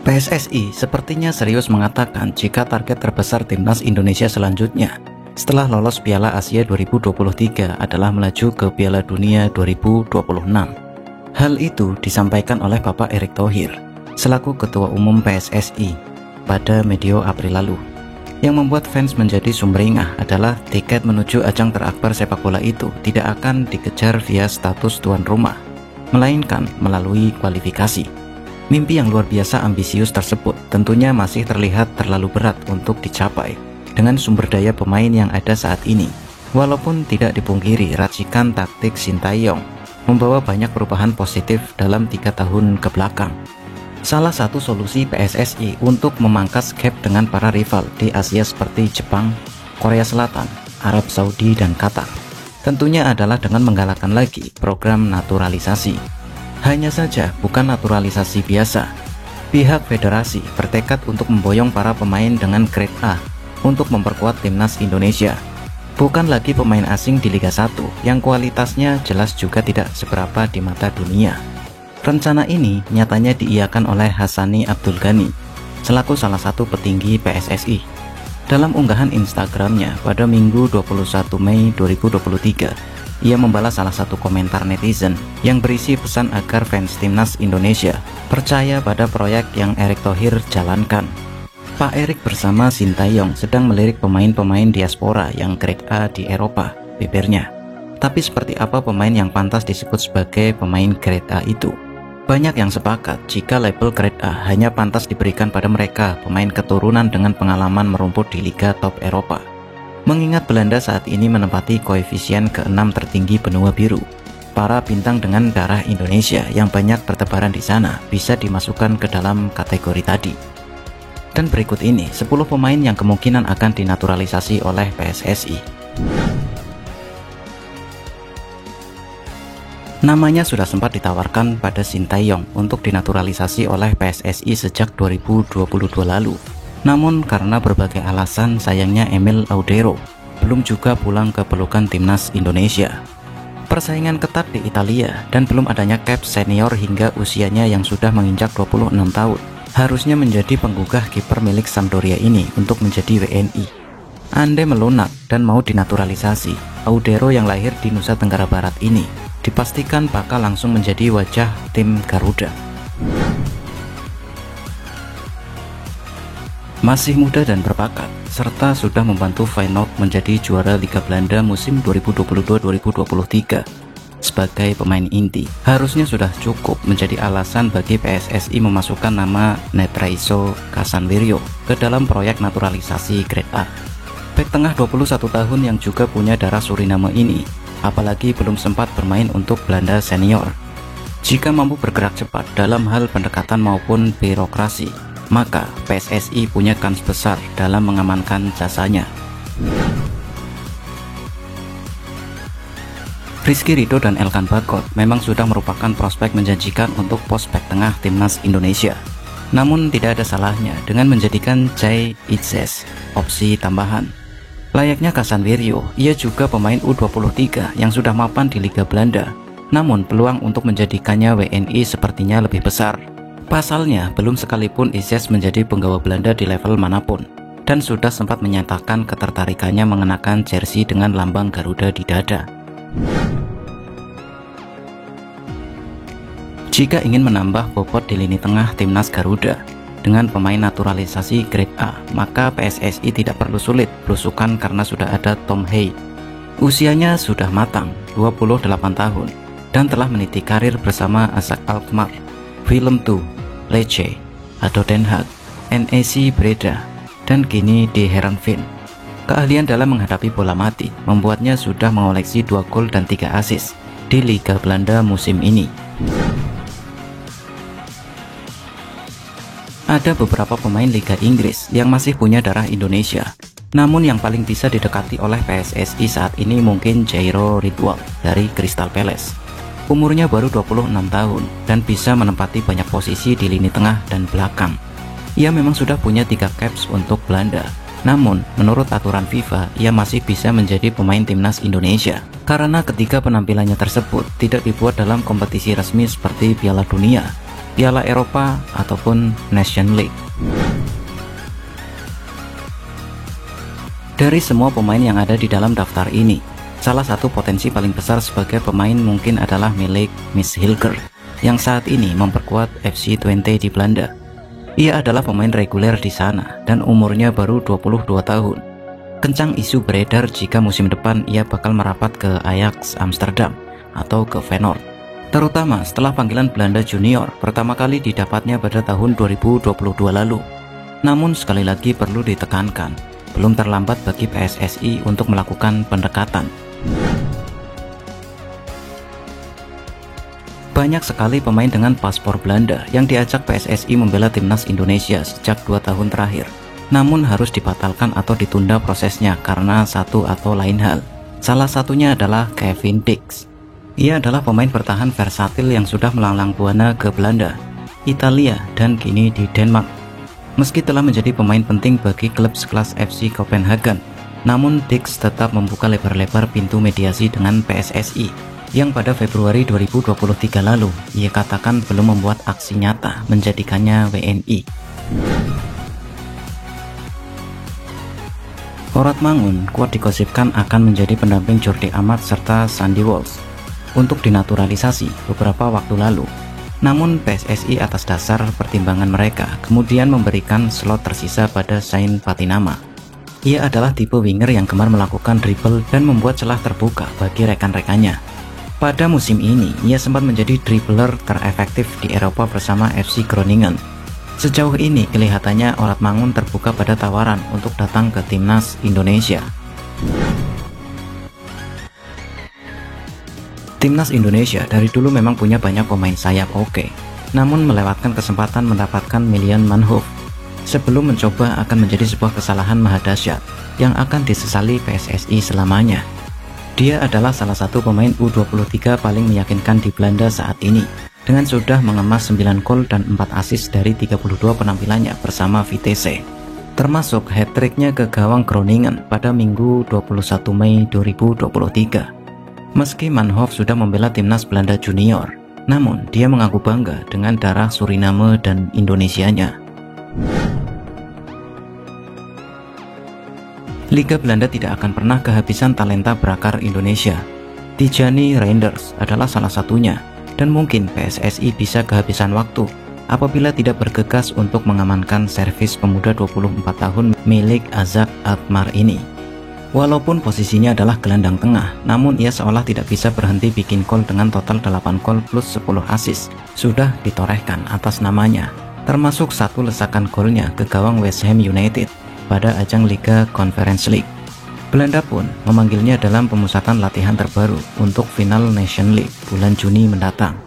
PSSI sepertinya serius mengatakan jika target terbesar timnas Indonesia selanjutnya setelah lolos Piala Asia 2023 adalah melaju ke Piala Dunia 2026. Hal itu disampaikan oleh Bapak Erick Thohir selaku Ketua Umum PSSI pada medio April lalu. Yang membuat fans menjadi sumringah adalah tiket menuju ajang terakbar sepak bola itu tidak akan dikejar via status tuan rumah, melainkan melalui kualifikasi. Mimpi yang luar biasa ambisius tersebut tentunya masih terlihat terlalu berat untuk dicapai dengan sumber daya pemain yang ada saat ini. Walaupun tidak dipungkiri racikan taktik Sintayong membawa banyak perubahan positif dalam 3 tahun ke belakang. Salah satu solusi PSSI untuk memangkas gap dengan para rival di Asia seperti Jepang, Korea Selatan, Arab Saudi, dan Qatar tentunya adalah dengan menggalakkan lagi program naturalisasi. Hanya saja bukan naturalisasi biasa. Pihak federasi bertekad untuk memboyong para pemain dengan grade A untuk memperkuat timnas Indonesia. Bukan lagi pemain asing di Liga 1 yang kualitasnya jelas juga tidak seberapa di mata dunia. Rencana ini nyatanya diiyakan oleh Hassani Abdul Ghani selaku salah satu petinggi PSSI. Dalam unggahan Instagramnya pada Minggu 21 Mei 2023, ia membalas salah satu komentar netizen yang berisi pesan agar fans timnas Indonesia percaya pada proyek yang Erick Thohir jalankan. Pak Erick bersama Sintayong sedang melirik pemain-pemain diaspora yang grade A di Eropa, bebernya. Tapi seperti apa pemain yang pantas disebut sebagai pemain grade A itu? Banyak yang sepakat jika label grade A hanya pantas diberikan pada mereka pemain keturunan dengan pengalaman merumput di liga top Eropa. Mengingat Belanda saat ini menempati koefisien ke-6 tertinggi benua biru, para bintang dengan darah Indonesia yang banyak bertebaran di sana bisa dimasukkan ke dalam kategori tadi. Dan berikut ini 10 pemain yang kemungkinan akan dinaturalisasi oleh PSSI. Namanya sudah sempat ditawarkan pada Sintayong untuk dinaturalisasi oleh PSSI sejak 2022 lalu. Namun karena berbagai alasan sayangnya Emil Audero belum juga pulang ke pelukan timnas Indonesia. Persaingan ketat di Italia dan belum adanya caps senior hingga usianya yang sudah menginjak 26 tahun harusnya menjadi penggugah kiper milik Sampdoria ini untuk menjadi WNI. Andai melunak dan mau dinaturalisasi, Audero yang lahir di Nusa Tenggara Barat ini dipastikan bakal langsung menjadi wajah tim Garuda. Masih muda dan berbakat, serta sudah membantu Feyenoord menjadi juara Liga Belanda musim 2022-2023 sebagai pemain inti, harusnya sudah cukup menjadi alasan bagi PSSI memasukkan nama Netraiso Casanvirio ke dalam proyek naturalisasi grade A. Bek tengah 21 tahun yang juga punya darah Suriname ini apalagi belum sempat bermain untuk Belanda senior. Jika mampu bergerak cepat dalam hal pendekatan maupun birokrasi, maka PSSI punya kans besar dalam mengamankan jasanya. Rizky Ridho dan Elkan Bagot memang sudah merupakan prospek menjanjikan untuk pos bek tengah timnas Indonesia. Namun tidak ada salahnya dengan menjadikan Jay Itzes opsi tambahan. Layaknya Casanvirio, ia juga pemain U23 yang sudah mapan di Liga Belanda. Namun peluang untuk menjadikannya WNI sepertinya lebih besar. Pasalnya, belum sekalipun Itzes menjadi penggawa Belanda di level manapun, dan sudah sempat menyatakan ketertarikannya mengenakan jersey dengan lambang Garuda di dada. Jika ingin menambah bobot di lini tengah timnas Garuda dengan pemain naturalisasi grade A, maka PSSI tidak perlu sulit belusukan karena sudah ada Tom Hey. Usianya sudah matang, 28 tahun, dan telah meniti karir bersama AZ Alkmaar, Willem II, Lecce, ADO Den Haag, NEC Breda, dan kini di Heerenveen. Keahlian dalam menghadapi bola mati membuatnya sudah mengoleksi 2 gol dan 3 assist di Liga Belanda musim ini. Ada beberapa pemain Liga Inggris yang masih punya darah Indonesia, namun yang paling bisa didekati oleh PSSI saat ini mungkin Jairo Ridwan dari Crystal Palace. Umurnya baru 26 tahun dan bisa menempati banyak posisi di lini tengah dan belakang. Ia memang sudah punya 3 caps untuk Belanda, namun menurut aturan FIFA ia masih bisa menjadi pemain timnas Indonesia karena ketika penampilannya tersebut tidak dibuat dalam kompetisi resmi seperti Piala Dunia. Piala Eropa ataupun Nation League. Dari semua pemain yang ada di dalam daftar ini, salah satu potensi paling besar sebagai pemain mungkin adalah milik Miss Hilger, yang saat ini memperkuat FC Twente di Belanda. Ia adalah pemain reguler di sana dan umurnya baru 22 tahun. Kencang isu beredar jika musim depan ia bakal merapat ke Ajax Amsterdam atau ke Feyenoord, terutama setelah panggilan Belanda Junior pertama kali didapatnya pada tahun 2022 lalu. Namun sekali lagi perlu ditekankan, belum terlambat bagi PSSI untuk melakukan pendekatan. Banyak sekali pemain dengan paspor Belanda yang diajak PSSI membela timnas Indonesia sejak 2 tahun terakhir, namun harus dibatalkan atau ditunda prosesnya karena satu atau lain hal. Salah satunya adalah Kevin Dix. Ia adalah pemain bertahan versatil yang sudah melanglang buana ke Belanda, Italia, dan kini di Denmark. Meski telah menjadi pemain penting bagi klub sekelas FC Copenhagen, namun Dix tetap membuka lebar-lebar pintu mediasi dengan PSSI yang pada Februari 2023 lalu ia katakan belum membuat aksi nyata menjadikannya WNI. Orat Mangun kuat digosipkan akan menjadi pendamping Jordi Amat serta Sandy Walsh untuk dinaturalisasi beberapa waktu lalu. Namun PSSI atas dasar pertimbangan mereka kemudian memberikan slot tersisa pada Sain Patinama. Ia adalah tipe winger yang gemar melakukan dribble dan membuat celah terbuka bagi rekan-rekannya. Pada musim ini, ia sempat menjadi dribbler terefektif di Eropa bersama FC Groningen. Sejauh ini, kelihatannya Orat Mangun terbuka pada tawaran untuk datang ke timnas Indonesia. Timnas Indonesia dari dulu memang punya banyak pemain sayap oke, namun melewatkan kesempatan mendapatkan Milan Manhoef sebelum mencoba akan menjadi sebuah kesalahan maha dahsyat yang akan disesali PSSI selamanya. Dia adalah salah satu pemain U23 paling meyakinkan di Belanda saat ini, dengan sudah mengemas 9 gol dan 4 assist dari 32 penampilannya bersama Vitesse, termasuk hat-tricknya ke gawang Groningen pada Minggu 21 Mei 2023. Meski Manhoef sudah membela timnas Belanda Junior, namun dia mengaku bangga dengan darah Suriname dan Indonesianya. Liga Belanda tidak akan pernah kehabisan talenta berakar Indonesia. Tijani Reinders adalah salah satunya, dan mungkin PSSI bisa kehabisan waktu apabila tidak bergegas untuk mengamankan servis pemuda 24 tahun milik Azak Alkmaar ini. Walaupun posisinya adalah gelandang tengah, namun ia seolah tidak bisa berhenti bikin gol dengan total 8 gol plus 10 assist sudah ditorehkan atas namanya, termasuk satu lesakan golnya ke gawang West Ham United pada ajang Liga Conference League. Belanda pun memanggilnya dalam pemusatan latihan terbaru untuk final Nation League bulan Juni mendatang.